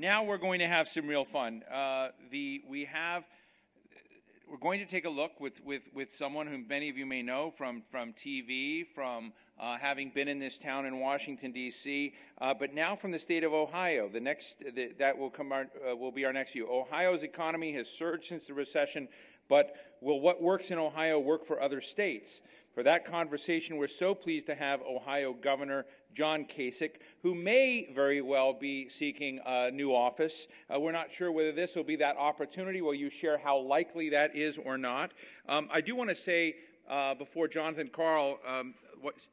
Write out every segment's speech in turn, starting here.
now we're going to have some real fun. We're going to take a look with someone whom many of you may know from TV, from having been in this town in Washington, D.C., but now from the state of Ohio. That will be our next view. Ohio's economy has surged since the recession, but will what works in Ohio work for other states? For that conversation, we're so pleased to have Ohio Governor John Kasich, who may very well be seeking a new office. We're not sure whether this will be that opportunity. Will you share how likely that is or not? I do want to say, before Jonathan Karl,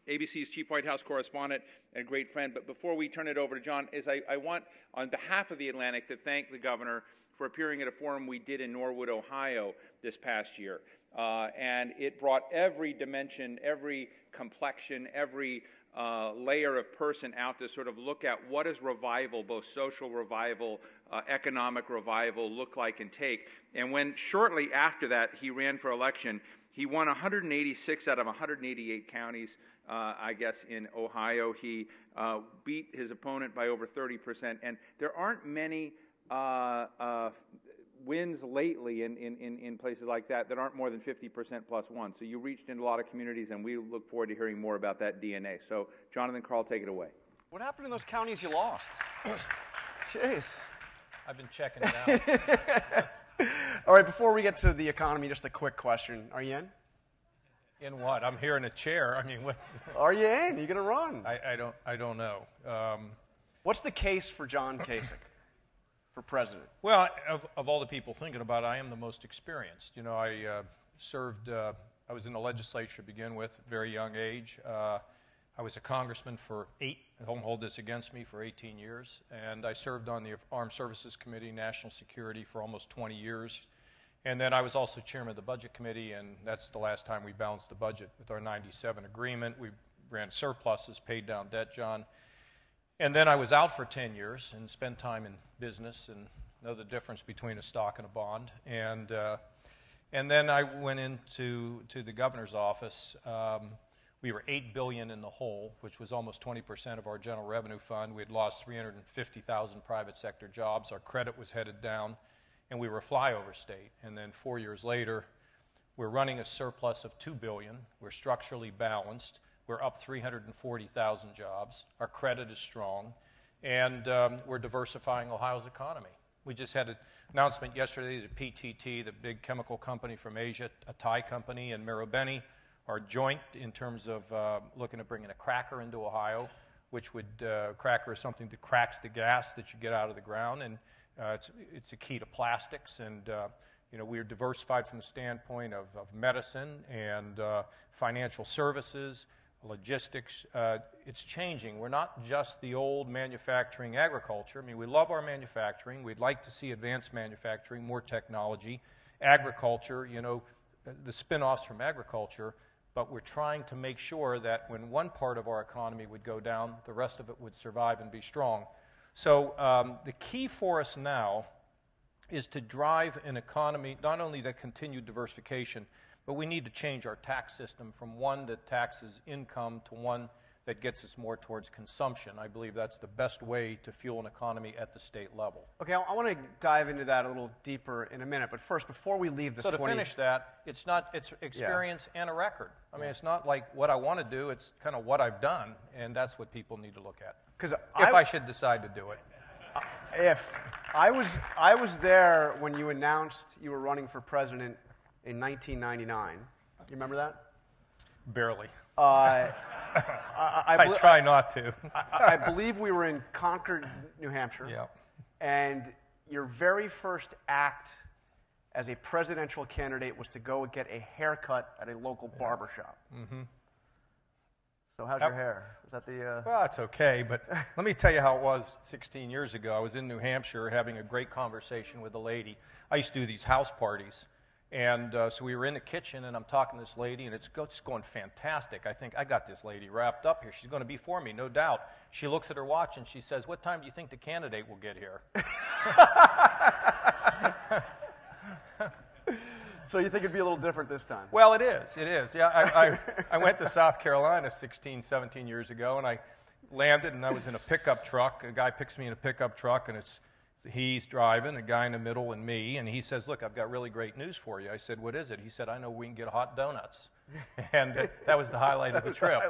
ABC's Chief White House correspondent and a great friend, but before we turn it over to John, I want, on behalf of the Atlantic, to thank the governor for appearing at a forum we did in Norwood, Ohio this past year. And it brought every dimension, every complexion, every layer of person out to sort of look at what does revival, both social revival, economic revival, look like and take. And when shortly after that he ran for election, he won 186 out of 188 counties, I guess, in Ohio. He beat his opponent by over 30%. And there aren't many wins lately in places like that aren't more than 50% plus one. So you reached into a lot of communities, and we look forward to hearing more about that DNA. So Jonathan Karl, take it away. What happened in those counties you lost? Jeez. I've been checking it out. All right, before we get to the economy, just a quick question. Are you in? In what? I'm here in a chair. I mean, what? Are you in? Are you going to run? I don't know. What's the case for John Kasich for president? Well, of all the people thinking about it, I am the most experienced. You know, I was in the legislature to begin with, at a very young age. I was a congressman for don't hold this against me, for 18 years. And I served on the Armed Services Committee, National Security, for almost 20 years. And then I was also chairman of the Budget Committee, and that's the last time we balanced the budget with our 97 agreement. We ran surpluses, paid down debt, John. And then I was out for 10 years and spent time in business and know the difference between a stock and a bond. And then I went into the governor's office. We were $8 billion in the hole, which was almost 20% of our general revenue fund. We had lost 350,000 private sector jobs. Our credit was headed down, and we were a flyover state. And then 4 years later, we're running a surplus of $2 billion. We're structurally balanced. We're up 340,000 jobs. Our credit is strong, and we're diversifying Ohio's economy. We just had an announcement yesterday that PTT, the big chemical company from Asia, a Thai company, and Marubeni are joint in terms of looking at bringing a cracker into Ohio, which would, cracker is something that cracks the gas that you get out of the ground, and it's a key to plastics. And you know, we're diversified from the standpoint of medicine and financial services, logistics. It's changing. We're not just the old manufacturing agriculture. I mean, we love our manufacturing. We'd like to see advanced manufacturing, more technology. Agriculture, you know, the spin-offs from agriculture, but we're trying to make sure that when one part of our economy would go down, the rest of it would survive and be strong. So the key for us now is to drive an economy, not only that continued diversification, but we need to change our tax system from one that taxes income to one that gets us more towards consumption. I believe that's the best way to fuel an economy at the state level. Okay, I want to dive into that a little deeper in a minute, but first, before we leave this So to finish that, it's experience and a record. I mean, it's not like what I want to do, it's kind of what I've done, and that's what people need to look at. If I should decide to do it. If I was there when you announced you were running for president in 1999. You remember that? Barely. I try not to. I believe we were in Concord, New Hampshire. Yeah. And your very first act as a presidential candidate was to go and get a haircut at a local barbershop. Mm-hmm. So how's your hair? Was that the... Well, it's okay, but let me tell you how it was 16 years ago. I was in New Hampshire having a great conversation with a lady. I used to do these house parties. And so we were in the kitchen, and I'm talking to this lady, and it's going fantastic. I think, I got this lady wrapped up here. She's going to be for me, no doubt. She looks at her watch, and she says, "What time do you think the candidate will get here?" So you think it'd be a little different this time? Well, it is. It is. Yeah, I went to South Carolina 16, 17 years ago, and I landed, and I was in a pickup truck. A guy picks me in a pickup truck, and it's He's driving, a guy in the middle and me, and he says, look, I've got really great news for you. I said, what is it? He said, I know we can get hot donuts. And that was the highlight of the trip.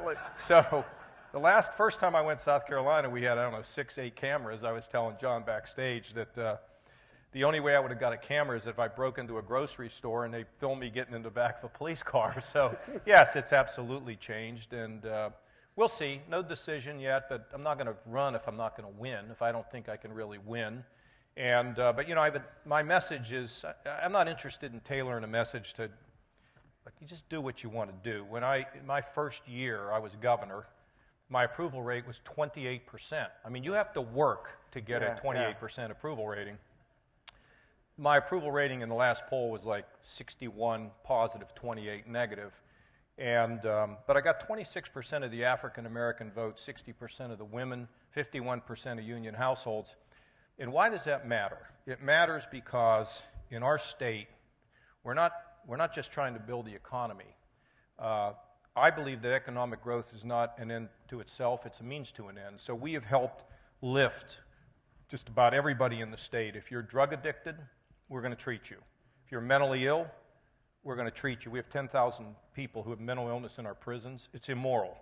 So the first time I went to South Carolina, we had, I don't know, 6, 8 cameras. I was telling John backstage that the only way I would have got a camera is if I broke into a grocery store and they filmed me getting in the back of a police car. So yes, it's absolutely changed, and we'll see. No decision yet, but I'm not going to run if I'm not going to win, if I don't think I can really win. And but you know, my message is I'm not interested in tailoring a message to, like, you just do what you want to do. When my first year I was governor, my approval rate was 28%. I mean, you have to work to get a 28% approval rating. My approval rating in the last poll was like 61 positive, 28 negative. And, but I got 26% of the African American vote, 60% of the women, 51% of union households. And why does that matter? It matters because in our state, we're not just trying to build the economy. I believe that economic growth is not an end to itself, it's a means to an end. So we have helped lift just about everybody in the state. If you're drug addicted, we're going to treat you. If you're mentally ill, we're going to treat you. We have 10,000 people who have mental illness in our prisons. It's immoral.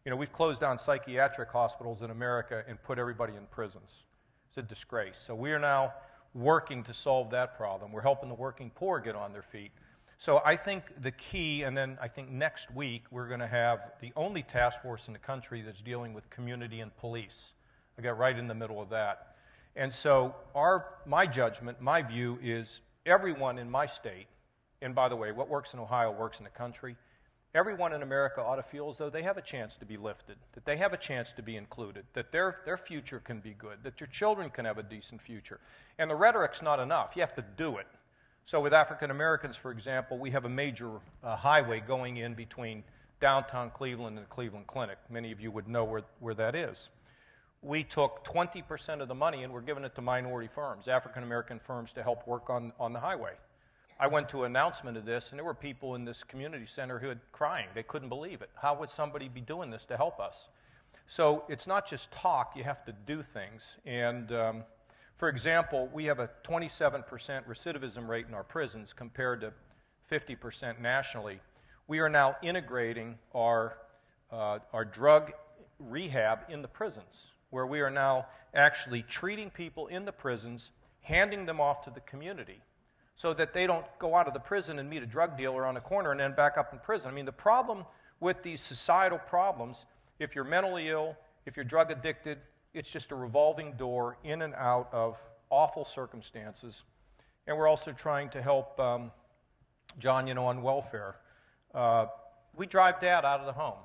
You know, we've closed down psychiatric hospitals in America and put everybody in prisons. It's a disgrace. So we are now working to solve that problem. We're helping the working poor get on their feet. So I think the key, and then I think next week we're going to have the only task force in the country that's dealing with community and police. I got right in the middle of that. And so my judgment, my view is everyone in my state, and by the way, what works in Ohio works in the country, everyone in America ought to feel as though they have a chance to be lifted, that they have a chance to be included, that their future can be good, that your children can have a decent future. And the rhetoric's not enough. You have to do it. So with African Americans, for example, we have a major highway going in between downtown Cleveland and the Cleveland Clinic. Many of you would know where that is. We took 20% of the money and we're giving it to minority firms, African American firms, to help work on the highway. I went to an announcement of this, and there were people in this community center who had crying. They couldn't believe it. How would somebody be doing this to help us? So it's not just talk. You have to do things. And for example, we have a 27% recidivism rate in our prisons compared to 50% nationally. We are now integrating our drug rehab in the prisons, where we are now actually treating people in the prisons, handing them off to the community, so that they don't go out of the prison and meet a drug dealer on the corner and then back up in prison. I mean, the problem with these societal problems, if you're mentally ill, if you're drug addicted, it's just a revolving door in and out of awful circumstances. And we're also trying to help John, you know, on welfare. We drive Dad out of the home.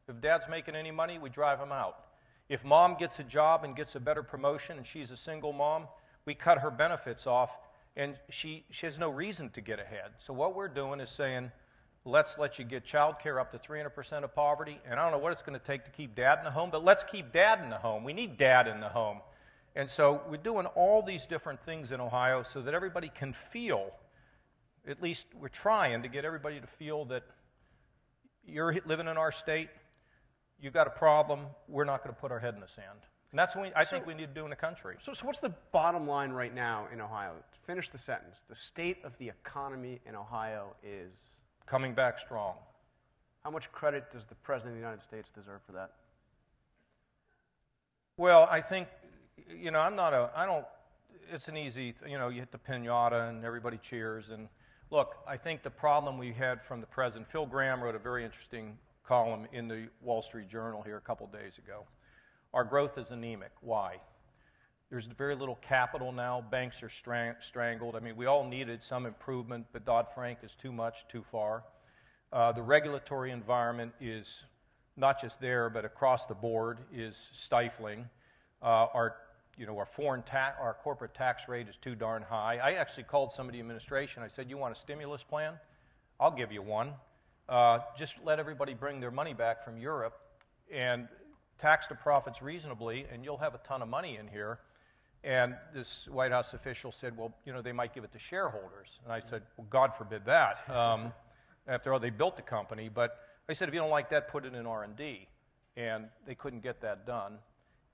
If Dad's making any money, we drive him out. If Mom gets a job and gets a better promotion and she's a single mom, we cut her benefits off, and she has no reason to get ahead. So what we're doing is saying, let's let you get child care up to 300% of poverty, and I don't know what it's going to take to keep Dad in the home, but let's keep Dad in the home. We need Dad in the home. And so we're doing all these different things in Ohio so that everybody can feel, at least we're trying to get everybody to feel that you're living in our state, you've got a problem, we're not going to put our head in the sand. And that's what I think we need to do in the country. So what's the bottom line right now in Ohio? Finish the sentence. The state of the economy in Ohio is? Coming back strong. How much credit does the President of the United States deserve for that? Well, I think, you know, it's an easy, you know, you hit the piñata and everybody cheers. And look, I think the problem we had from the President, Phil Gramm wrote a very interesting column in the Wall Street Journal here a couple days ago. Our growth is anemic. Why? There's very little capital now. Banks are strangled. I mean, we all needed some improvement, but Dodd-Frank is too much, too far. The regulatory environment is not just there, but across the board is stifling. Our corporate tax rate is too darn high. I actually called somebody in administration. I said, "You want a stimulus plan? I'll give you one. Just let everybody bring their money back from Europe and tax the profits reasonably, and you'll have a ton of money in here." And this White House official said, "Well, you know, they might give it to shareholders." And I said, "Well, God forbid that." After all, they built the company. But I said, if you don't like that, put it in R&D. And they couldn't get that done.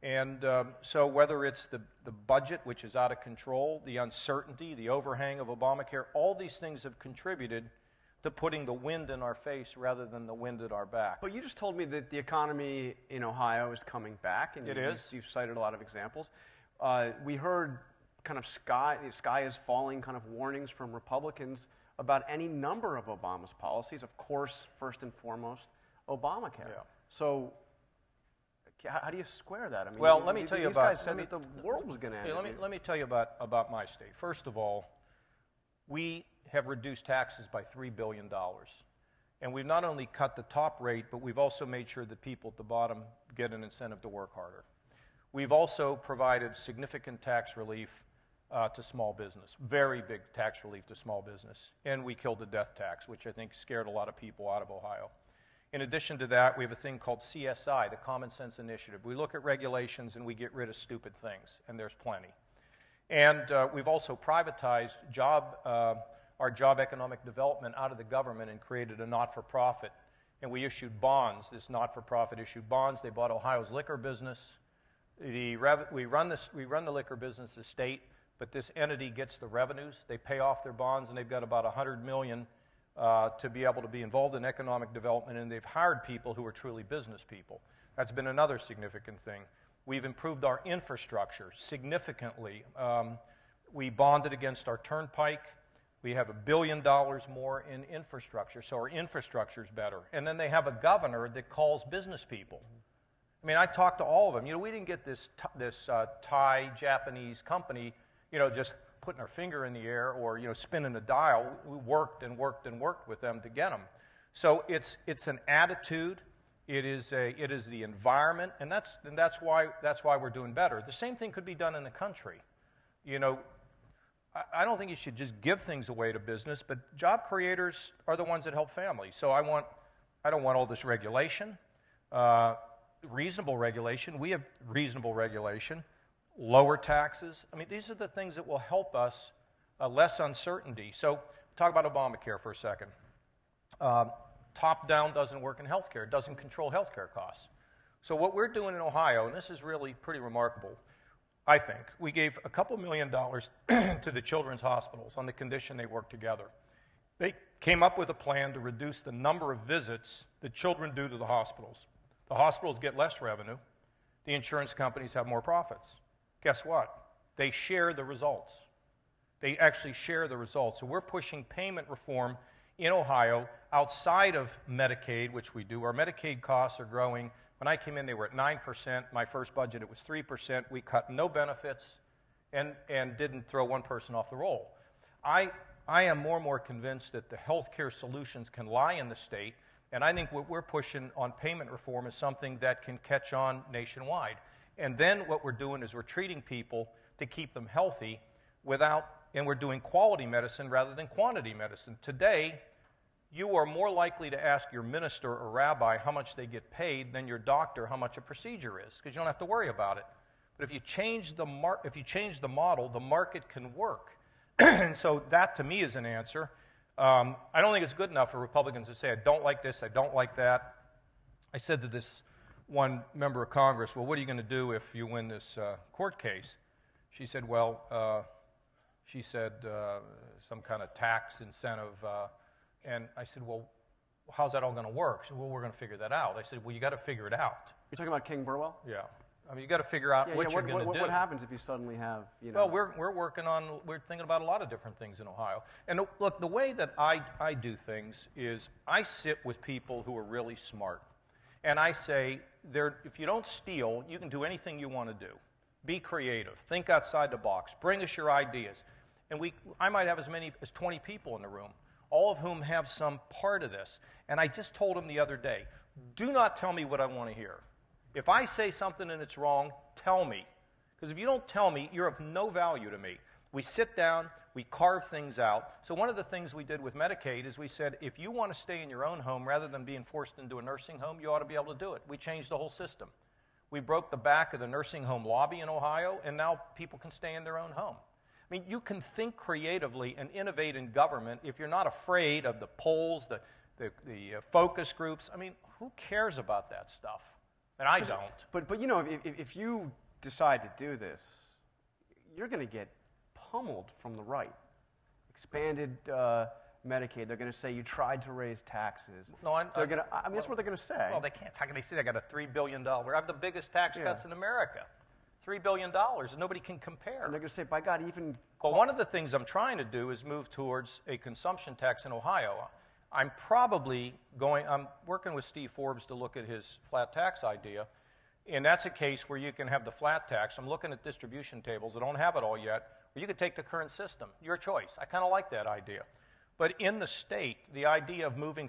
And so whether it's the budget, which is out of control, the uncertainty, the overhang of Obamacare, all these things have contributed to putting the wind in our face rather than the wind at our back. But you just told me that the economy in Ohio is coming back. And you've cited a lot of examples. We heard kind of sky is falling kind of warnings from Republicans about any number of Obama's policies. Of course, first and foremost, Obamacare. Yeah. So how do you square that? I mean, well, let me tell you these about. Guys said that the world was going to end. Let me tell you about my state. First of all, we have reduced taxes by $3 billion, and we've not only cut the top rate, but we've also made sure that people at the bottom get an incentive to work harder. We've also provided significant tax relief to small business, very big tax relief to small business, and we killed the death tax, which I think scared a lot of people out of Ohio. In addition to that, we have a thing called CSI, the Common Sense Initiative. We look at regulations and we get rid of stupid things, and there's plenty. And we've also privatized our job economic development out of the government and created a not-for-profit. And we issued bonds. This not-for-profit issued bonds. They bought Ohio's liquor business. We run the liquor business as state, but this entity gets the revenues. They pay off their bonds, and they've got about $100 million to be able to be involved in economic development, and they've hired people who are truly business people. That's been another significant thing. We've improved our infrastructure significantly. We bonded against our turnpike. We have $1 billion more in infrastructure, so our infrastructure is better. And then they have a governor that calls business people. I mean, I talked to all of them. You know, we didn't get this Thai, Japanese company, you know, just putting our finger in the air or, you know, spinning a dial. We worked and worked and worked with them to get them. So it's an attitude. It is the environment, and that's why we're doing better. The same thing could be done in the country. You know, I don't think you should just give things away to business, but job creators are the ones that help families. So I don't want all this regulation, reasonable regulation. We have reasonable regulation, lower taxes. I mean, these are the things that will help us, less uncertainty. So talk about Obamacare for a second. Top-down doesn't work in healthcare. It doesn't control healthcare costs. So what we're doing in Ohio, and this is really pretty remarkable, I think, we gave a couple $1 million to the children's hospitals on the condition they work together. They came up with a plan to reduce the number of visits that children do to the hospitals. The hospitals get less revenue. The insurance companies have more profits. Guess what? They share the results. They actually share the results. So we're pushing payment reform in Ohio outside of Medicaid, which we do. Our Medicaid costs are growing. When I came in, they were at 9%. My first budget, it was 3%. We cut no benefits and didn't throw one person off the roll. I am more and more convinced that the healthcare solutions can lie in the state, and I think what we're pushing on payment reform is something that can catch on nationwide. And then what we're doing is we're treating people to keep them healthy and we're doing quality medicine rather than quantity medicine. Today, you are more likely to ask your minister or rabbi how much they get paid than your doctor how much a procedure is, because you don't have to worry about it. But if you change the model, the market can work. And so that, to me, is an answer. I don't think it's good enough for Republicans to say, I don't like this, I don't like that. I said to this one member of Congress, well, what are you going to do if you win this court case? She said, some kind of tax incentive. And I said, well, how's that all going to work? She said, well, we're going to figure that out. I said, well, you got to figure it out. You're talking about King Burwell? Yeah. I mean, you got to figure out what you're going to do. What happens if you suddenly have, you know? Well, we're thinking about a lot of different things in Ohio. And look, the way that I do things is I sit with people who are really smart. And I say, if you don't steal, you can do anything you want to do. Be creative. Think outside the box. Bring us your ideas. And I might have as many as 20 people in the room, all of whom have some part of this. And I just told them the other day, do not tell me what I want to hear. If I say something and it's wrong, tell me. Because if you don't tell me, you're of no value to me. We sit down, we carve things out. So one of the things we did with Medicaid is we said, if you want to stay in your own home rather than being forced into a nursing home, you ought to be able to do it. We changed the whole system. We broke the back of the nursing home lobby in Ohio, and now people can stay in their own home. I mean, you can think creatively and innovate in government if you're not afraid of the polls, the focus groups. I mean, who cares about that stuff? And I don't. But you know, if you decide to do this, you're going to get pummeled from the right. Expanded Medicaid. They're going to say you tried to raise taxes. No, I mean, that's what they're going to say. Well, they can't. How can they say they got a $3 billion? I have the biggest tax cuts in America. $3 billion, and nobody can compare. And they're going to say, by God, even... Well, one of the things I'm trying to do is move towards a consumption tax in Ohio. I'm working with Steve Forbes to look at his flat tax idea, and that's a case where you can have the flat tax. I'm looking at distribution tables. I don't have it all yet, but you could take the current system. Your choice. I kind of like that idea. But in the state, the idea of moving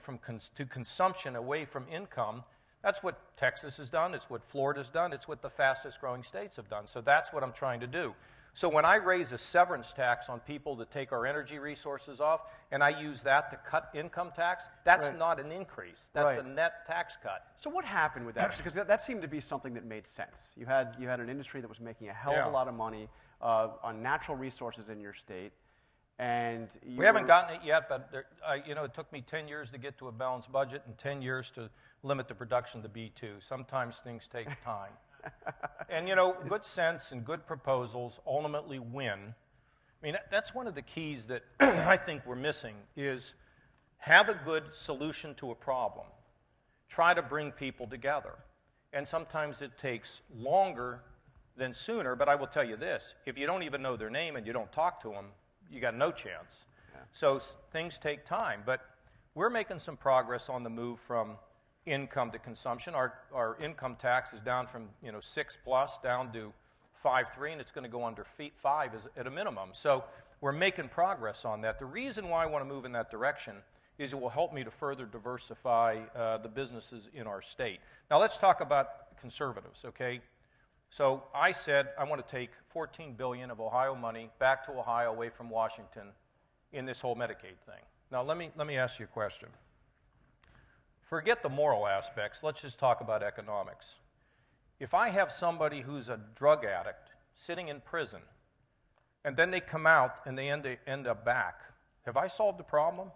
to consumption away from income, that's what Texas has done. It's what Florida's done. It's what the fastest growing states have done. So that's what I'm trying to do. So when I raise a severance tax on people to take our energy resources off, and I use that to cut income tax, that's not an increase. That's a net tax cut. So what happened with that? Because that seemed to be something that made sense. You had an industry that was making a hell of a lot of money on natural resources in your state, and we haven't gotten it yet. But it took me 10 years to get to a balanced budget, and 10 years to limit the production to B2. Sometimes things take time. And, good sense and good proposals ultimately win. I mean, that's one of the keys that I think we're missing is have a good solution to a problem. Try to bring people together. And sometimes it takes longer than sooner, but I will tell you this. If you don't even know their name and you don't talk to them, you got no chance. Yeah. So things take time. But we're making some progress on the move from income to consumption. Our income tax is down from 6+ down to 5.3, and it's going to go under 5 at a minimum. So we're making progress on that. The reason why I want to move in that direction is it will help me to further diversify the businesses in our state. Now let's talk about conservatives, okay? So I said I want to take $14 billion of Ohio money back to Ohio away from Washington in this whole Medicaid thing. Now let me ask you a question. Forget the moral aspects. Let's just talk about economics. If I have somebody who's a drug addict sitting in prison, and then they come out and they end up back, have I solved the problem?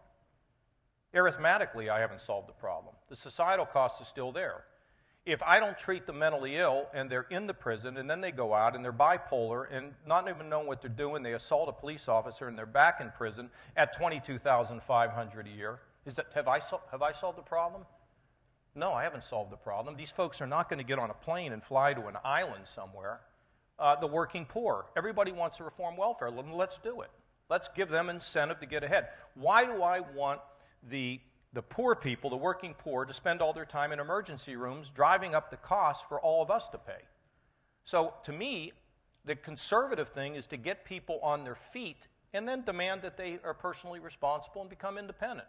Arithmetically, I haven't solved the problem. The societal cost is still there. If I don't treat the mentally ill and they're in the prison and then they go out and they're bipolar and not even knowing what they're doing, they assault a police officer and they're back in prison at $22,500 a year, have I solved the problem? No, I haven't solved the problem. These folks are not going to get on a plane and fly to an island somewhere. The working poor. Everybody wants to reform welfare. Let's do it. Let's give them incentive to get ahead. Why do I want the poor people, the working poor, to spend all their time in emergency rooms driving up the cost for all of us to pay? So to me, the conservative thing is to get people on their feet and then demand that they are personally responsible and become independent.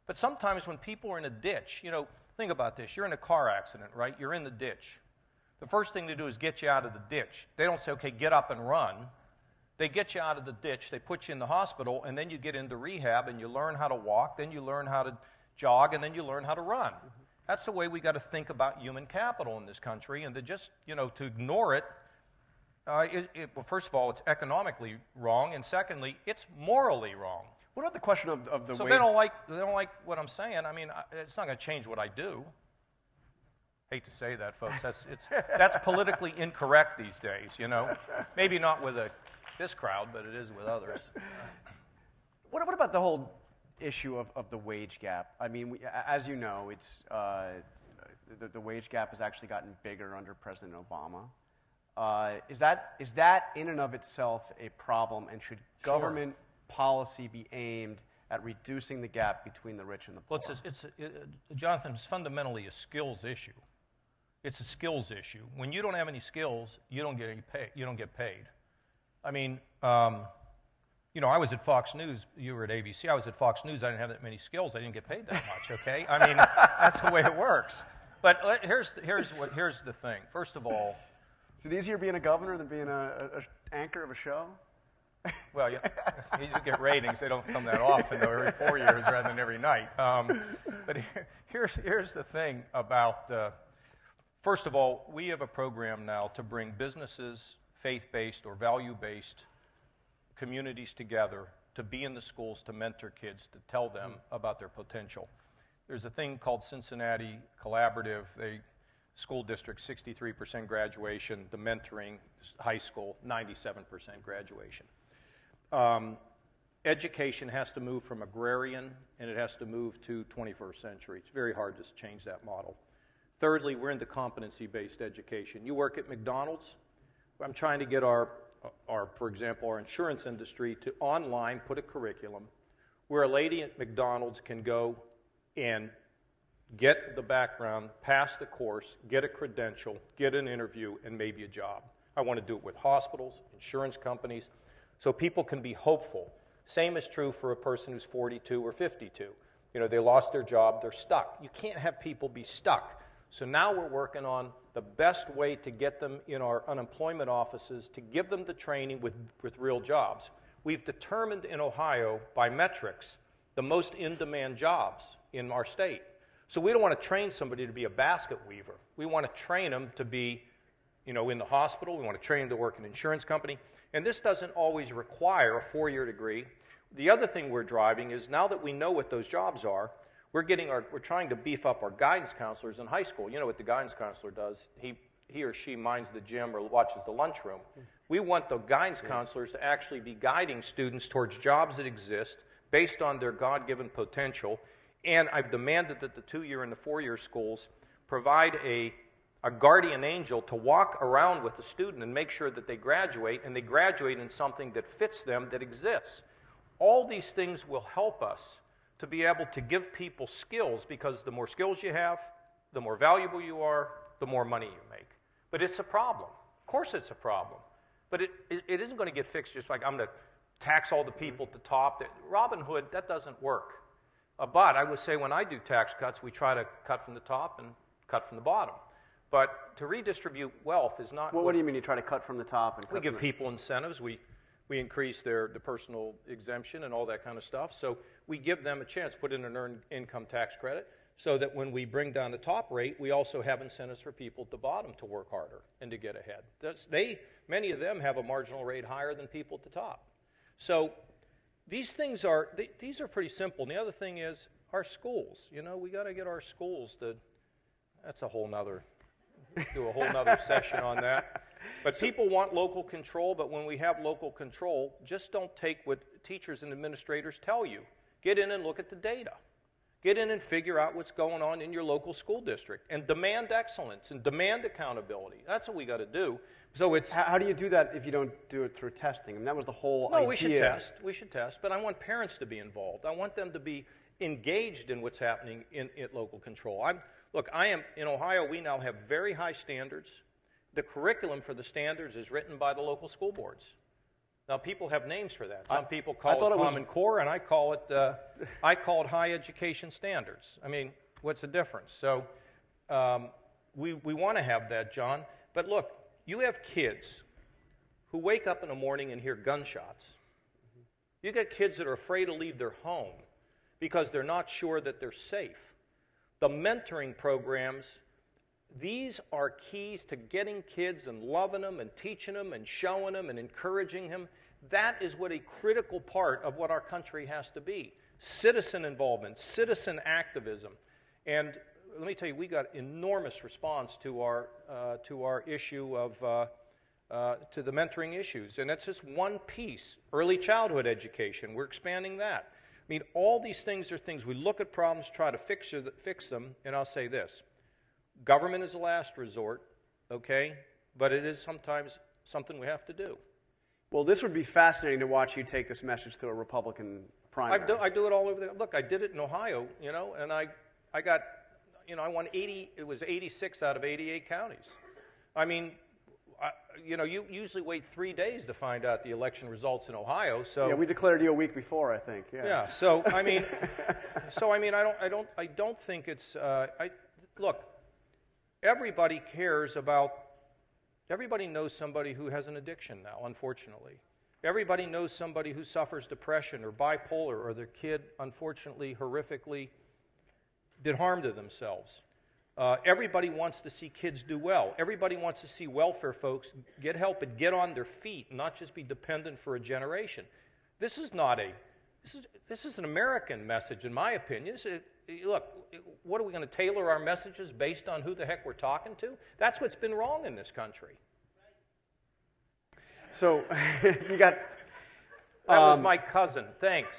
But sometimes when people are in a ditch, think about this. You're in a car accident, right? You're in the ditch. The first thing they do is get you out of the ditch. They don't say, okay, get up and run. They get you out of the ditch, they put you in the hospital, and then you get into rehab and you learn how to walk, then you learn how to jog, and then you learn how to run. That's the way we got to think about human capital in this country, and to just, to ignore it, well, first of all, it's economically wrong, and secondly, it's morally wrong. What about the question of the So way... they don't like what I'm saying. I mean, it's not going to change what I do. Hate to say that, folks. That's politically incorrect these days, Maybe not with this crowd, but it is with others. What about the whole issue of the wage gap? I mean, as you know, it's the wage gap has actually gotten bigger under President Obama. Is that in and of itself a problem, and should government policy be aimed at reducing the gap between the rich and the poor? Well, Jonathan, it's fundamentally a skills issue. It's a skills issue. When you don't have any skills, you don't get paid. I mean, I was at Fox News. You were at ABC. I was at Fox News. I didn't have that many skills. I didn't get paid that much. Okay. I mean, that's the way it works. But here's the thing. First of all, is it easier being a governor than being an anchor of a show? Well, you get ratings. They don't come that often, though, every 4 years rather than every night. But here's the thing about, first of all, we have a program now to bring businesses, faith-based or value-based communities together to be in the schools, to mentor kids, to tell them about their potential. There's a thing called Cincinnati Collaborative. They school district, 63% graduation. The mentoring, high school, 97% graduation. Education has to move from agrarian, and it has to move to 21st century. It's very hard to change that model. Thirdly, we're into competency-based education. You work at McDonald's. I'm trying to get for example, our insurance industry to online put a curriculum where a lady at McDonald's can go and get the background, pass the course, get a credential, get an interview, and maybe a job. I want to do it with hospitals, insurance companies, so people can be hopeful. Same is true for a person who's 42 or 52. You know, they lost their job, they're stuck. You can't have people be stuck. So now we're working on the best way to get them in our unemployment offices, to give them the training with real jobs. We've determined in Ohio, by metrics, the most in-demand jobs in our state. So we don't want to train somebody to be a basket weaver. We want to train them to be, you know, in the hospital. We want to train them to work in an insurance company. And this doesn't always require a 4-year degree. The other thing we're driving is, now that we know what those jobs are, we're trying to beef up our guidance counselors in high school. You know what the guidance counselor does? He or she minds the gym or watches the lunchroom. We want the guidance counselors to actually be guiding students towards jobs that exist based on their God-given potential. And I've demanded that the 2-year and the 4-year schools provide a guardian angel to walk around with the student and make sure that they graduate, and they graduate in something that fits them, that exists. All these things will help us to be able to give people skills, because the more skills you have, the more valuable you are, the more money you make. But it's a problem. Of course it's a problem. But it isn't going to get fixed just like I'm going to tax all the people at the top. Robin Hood, that doesn't work. But I would say when I do tax cuts, we try to cut from the top and cut from the bottom. But to redistribute wealth is not... Well, what do you mean you try to cut from the top? And we give people incentives. We increase the personal exemption and all that kind of stuff. So we give them a chance, put in an earned income tax credit, so that when we bring down the top rate, we also have incentives for people at the bottom to work harder and to get ahead. Many of them have a marginal rate higher than people at the top. So these things are pretty simple. And the other thing is our schools. You know, we got to get our schools to... That's a whole nother... do a whole nother session on that. But people want local control, but when we have local control, just don't take what teachers and administrators tell you. Get in and look at the data. Get in and figure out what's going on in your local school district, and demand excellence and demand accountability. That's what we got to do. So it's... How do you do that if you don't do it through testing? I mean, that was the whole idea. No, we should test, but I want parents to be involved. I want them to be engaged in what's happening in local control. In Ohio, we now have very high standards. The curriculum for the standards is written by the local school boards. Now, people have names for that. Some people call it Common Core, and I call it high education standards. I mean, what's the difference? So we want to have that, John. But look, you have kids who wake up in the morning and hear gunshots. You get kids that are afraid to leave their home because they're not sure that they're safe. The mentoring programs, these are keys to getting kids and loving them and teaching them and showing them and encouraging them. That is what a critical part of what our country has to be. Citizen involvement, citizen activism. And let me tell you, we got enormous response to our issue of, to the mentoring issues. And that's just one piece. Early childhood education, we're expanding that. I mean, all these things are things we look at problems, try to fix them, and I'll say this. Government is the last resort, okay? But it is sometimes something we have to do. Well, this would be fascinating to watch you take this message to a Republican primary. I do it all over Look, I did it in Ohio, you know, and I got, you know, I won 86 out of 88 counties. I mean, you know, you usually wait 3 days to find out the election results in Ohio. So yeah, we declared you a week before, I think. Yeah. Yeah. So I mean, I don't think it's. Look, everybody cares about. Everybody knows somebody who has an addiction now. Unfortunately, everybody knows somebody who suffers depression or bipolar, or their kid, unfortunately, horrifically, did harm to themselves. Everybody wants to see kids do well. Everybody wants to see welfare folks get help and get on their feet, not just be dependent for a generation. This is not this is an American message, in my opinion. look, what are we going to tailor our messages based on who the heck we're talking to? That's what's been wrong in this country. So you got... That was my cousin. Thanks.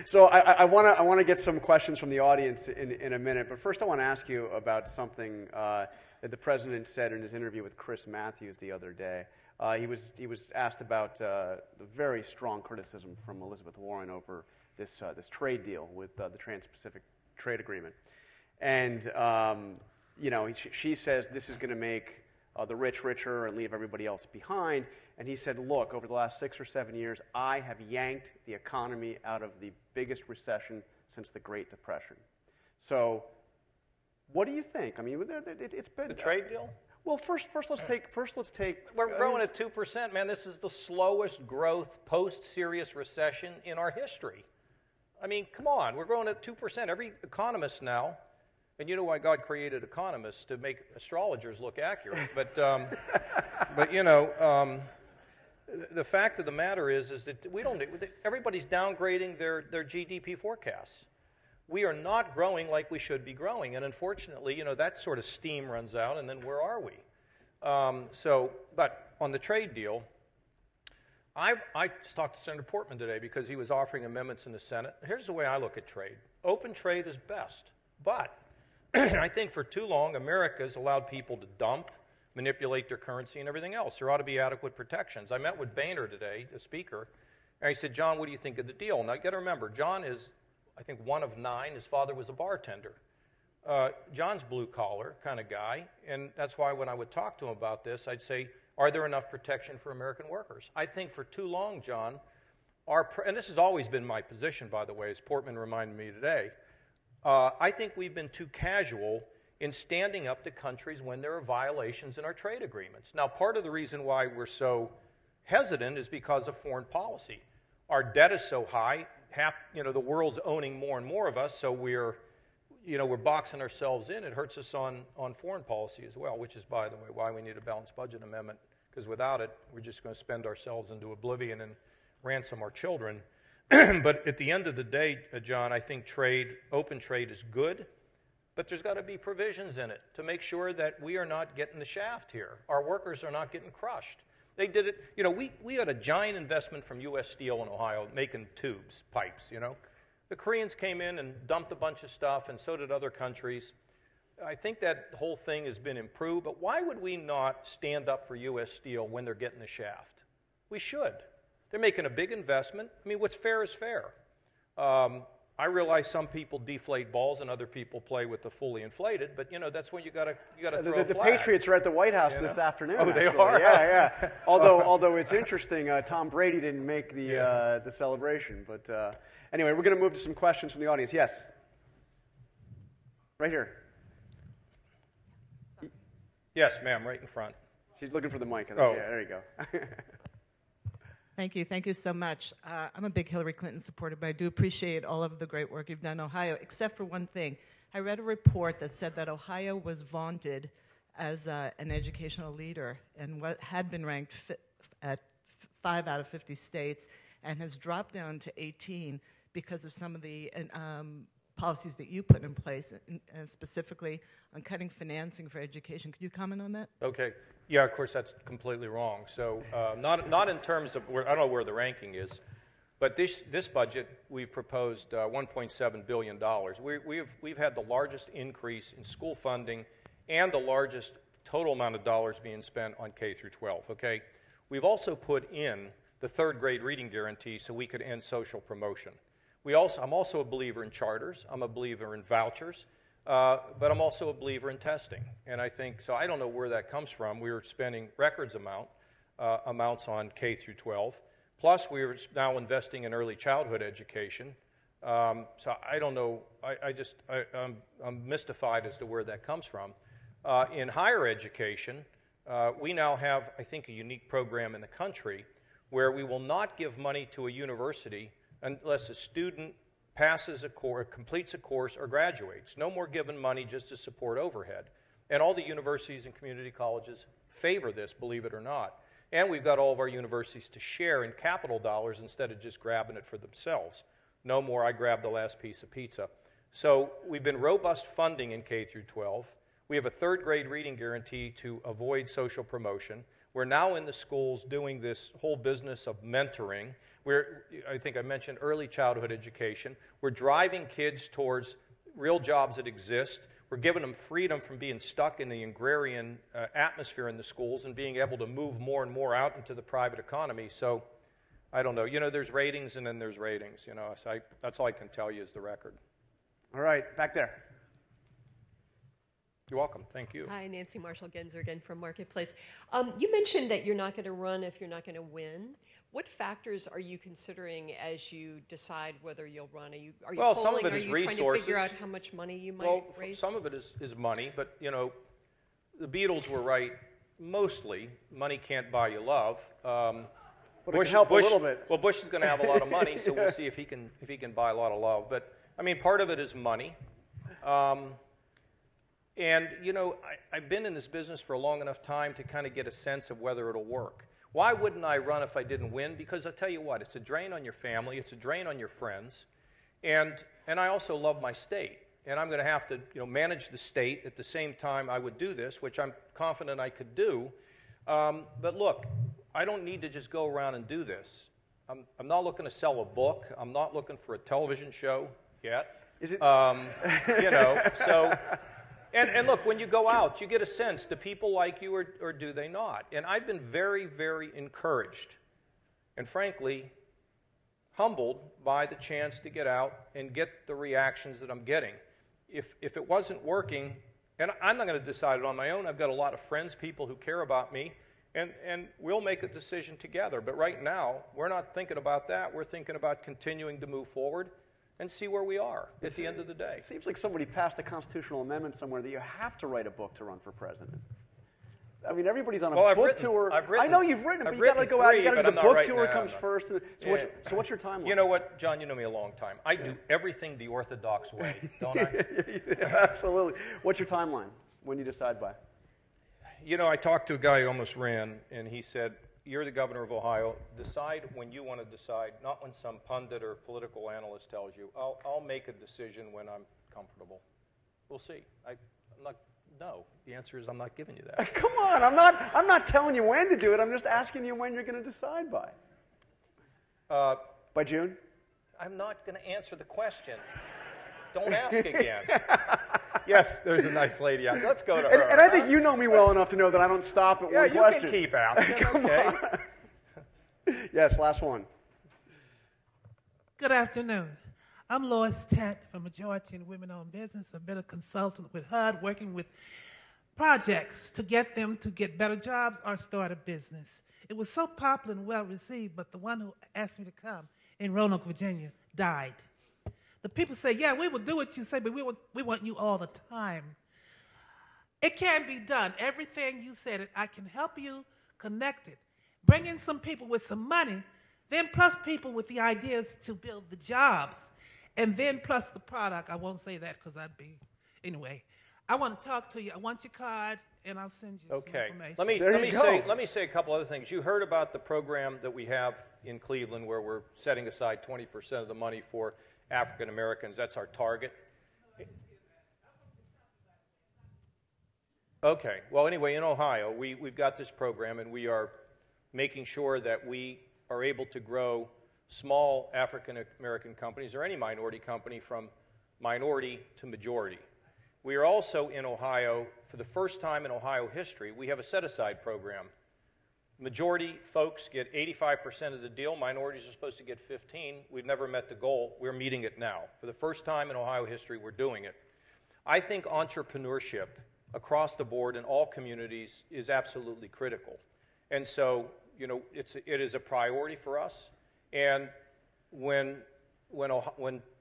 So I want to get some questions from the audience in a minute, but first I want to ask you about something that the president said in his interview with Chris Matthews the other day. He was asked about the very strong criticism from Elizabeth Warren over this trade deal with the Trans-Pacific Trade Agreement, and you know, she says this is going to make the rich richer and leave everybody else behind. And he said, look, over the last 6 or 7 years, I have yanked the economy out of the biggest recession since the Great Depression. So what do you think? I mean, it's been... The trade deal? Well, first let's take... We're growing at 2%, man. This is the slowest growth post-serious recession in our history. I mean, come on. We're growing at 2%. Every economist now... And you know why God created economists, to make astrologers look accurate. But you know, the fact of the matter is that we don't. Everybody's downgrading their GDP forecasts. We are not growing like we should be growing, and unfortunately, you know, that sort of steam runs out, and then where are we? But on the trade deal, I just talked to Senator Portman today because he was offering amendments in the Senate. Here's the way I look at trade: open trade is best, but I think for too long, America has allowed people to dump, manipulate their currency, and everything else. There ought to be adequate protections. I met with Boehner today, the speaker, and I said, John, what do you think of the deal? Now, you got to remember, John is, I think, one of 9. His father was a bartender. John's blue-collar kind of guy, and that's why when I would talk to him about this, I'd say, are there enough protection for American workers? I think for too long, John, and this has always been my position, by the way, as Portman reminded me today, I think we've been too casual in standing up to countries when there are violations in our trade agreements. Now, part of the reason why we're so hesitant is because of foreign policy. Our debt is so high, the world's owning more and more of us, so we're boxing ourselves in. It hurts us on foreign policy as well, which is, by the way, why we need a balanced budget amendment, because without it, we're just going to spend ourselves into oblivion and ransom our children. But at the end of the day, John, I think open trade is good, but there's got to be provisions in it to make sure that we are not getting the shaft here. Our workers are not getting crushed. They did it, you know, we had a giant investment from U.S. Steel in Ohio making tubes, pipes, you know. The Koreans came in and dumped a bunch of stuff, and so did other countries. I think that whole thing has been improved, but why would we not stand up for U.S. Steel when they're getting the shaft? We should. They're making a big investment. I mean, what's fair is fair. I realize some people deflate balls and other people play with the fully inflated, but you know that's when you got to throw a flag. The Patriots are at the White House this afternoon. Oh, they actually. are. Yeah. Although it's interesting, Tom Brady didn't make the celebration. But anyway, we're going to move to some questions from the audience. Yes, right here. Yes, ma'am, right in front. She's looking for the mic. Oh, yeah, there you go. Thank you so much. I'm a big Hillary Clinton supporter, but I do appreciate all of the great work you've done in Ohio, except for one thing. I read a report that said that Ohio was vaunted as an educational leader and had been ranked at 5 out of 50 states and has dropped down to 18 because of some of the policies that you put in place, and specifically on cutting financing for education. Could you comment on that? Okay. Yeah, of course, that's completely wrong. So not in terms of I don't know where the ranking is, but this budget we've proposed $1.7 billion. We've had the largest increase in school funding and the largest total amount of dollars being spent on K through 12. Okay, we've also put in the 3rd grade reading guarantee so we could end social promotion. I'm also a believer in charters. I'm a believer in vouchers. But I'm also a believer in testing, and I think, so I don't know where that comes from. We were spending records amounts on K through 12, plus we are now investing in early childhood education. So I don't know, I'm mystified as to where that comes from. In higher education, we now have, I think, a unique program in the country where we will not give money to a university unless a student passes a course, completes a course, or graduates. No more giving money just to support overhead. And all the universities and community colleges favor this, believe it or not. And we've got all of our universities to share in capital dollars instead of just grabbing it for themselves. no more, I grabbed the last piece of pizza. So we've been robust funding in K through 12. We have a third grade reading guarantee to avoid social promotion. We're now in the schools doing this whole business of mentoring. I think I mentioned early childhood education. We're driving kids towards real jobs that exist. We're giving them freedom from being stuck in the agrarian atmosphere in the schools and being able to move more and more out into the private economy. So, I don't know. You know, there's ratings and then there's ratings. You know, so that's all I can tell you is the record. All right, back there. You're welcome. Thank you. Hi, Nancy Marshall-Genzer again from Marketplace. You mentioned that you're not going to run if you're not going to win. What factors are you considering as you decide whether you'll run? Are you well, polling? Some of it are is you resources. Trying to figure out how much money you might raise? Some of it is money, but you know, the Beatles were right. Mostly, money can't buy you love. But Bush, help a little bit. Well, Bush is going to have a lot of money, so we'll see if he can buy a lot of love. But I mean, part of it is money. And you know, I've been in this business for a long enough time to kind of get a sense of whether it'll work. Why wouldn't I run if I didn't win? Because I'll tell you what, it's a drain on your family, it's a drain on your friends, and I also love my state. And I'm going to have to manage the state at the same time I would do this, which I'm confident I could do. But look, I don't need to just go around and do this. I'm not looking to sell a book. I'm not looking for a television show yet. Is it? So... And look, when you go out, you get a sense, do people like you or do they not? And I've been very, very encouraged and frankly humbled by the chance to get out and get the reactions that I'm getting. If it wasn't working, and I'm not going to decide it on my own, I've got a lot of friends, people who care about me, and we'll make a decision together. But right now, we're not thinking about that. We're thinking about continuing to move forward and see where we are at the end of the day. It seems like somebody passed a constitutional amendment somewhere that you have to write a book to run for president. I mean, everybody's on a book tour. I know you've written it, but you got to go out. You got to do the book tour comes first. So what's your timeline? You know what, John? You know me a long time. I do everything the orthodox way, don't I? Absolutely. What's your timeline? When you decide by? You know, I talked to a guy who almost ran, and he said, "You're the governor of Ohio. Decide when you want to decide, not when some pundit or political analyst tells you. I'll make a decision when I'm comfortable. We'll see." No. The answer is I'm not giving you that. Come on, I'm not telling you when to do it. I'm just asking you when you're going to decide by. By June? I'm not going to answer the question. Don't ask again. Yes, there's a nice lady out. Let's go to her. And I think you know me well enough to know that I don't stop at one question. You can keep asking. Come on. Yes, last one. Good afternoon. I'm Lois Tent from Majority and Women-Owned Business. I've been a consultant with HUD, working with projects to get them to get better jobs or start a business. It was so popular and well received, but the one who asked me to come in Roanoke, Virginia, died. The people say, yeah, we will do what you say, but we want you all the time. It can be done. Everything you said, I can help you connect it. Bring in some people with some money, then plus people with the ideas to build the jobs, and then plus the product. I won't say that because anyway. I want to talk to you. I want your card, and I'll send you some information. Let me say a couple other things. You heard about the program that we have in Cleveland where we're setting aside 20% of the money for African Americans. That's our target. Okay. Well, anyway, in Ohio, we've got this program, and we are making sure that we are able to grow small African American companies or any minority company from minority to majority. We are also in Ohio, for the first time in Ohio history, we have a set-aside program. Majority folks get 85% of the deal. Minorities are supposed to get 15. We've never met the goal. We're meeting it now. For the first time in Ohio history, we're doing it. I think entrepreneurship across the board in all communities is absolutely critical. And so, it is a priority for us. And when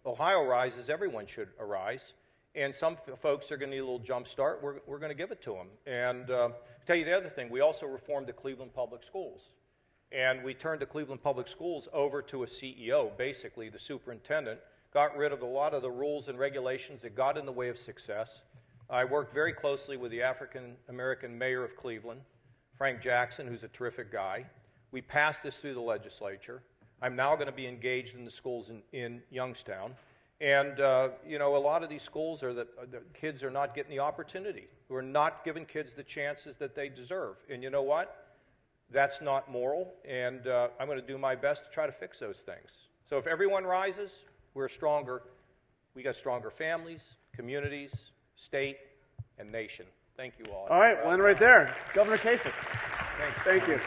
Ohio rises, everyone should arise. And some folks are going to need a little jump start. We're going to give it to them. And tell you the other thing, we also reformed the Cleveland Public Schools. And we turned the Cleveland Public Schools over to a CEO, basically the superintendent, got rid of a lot of the rules and regulations that got in the way of success. I worked very closely with the African-American mayor of Cleveland, Frank Jackson, who's a terrific guy. We passed this through the legislature. I'm now going to be engaged in the schools in Youngstown. And, you know, a lot of these schools are the kids are not getting the opportunity. We're not giving kids the chances that they deserve. And you know what? That's not moral, and I'm going to do my best to try to fix those things. So if everyone rises, we're stronger. We got stronger families, communities, state, and nation. Thank you all. All right, we'll end right there. Governor Kasich. Thanks. Thank you.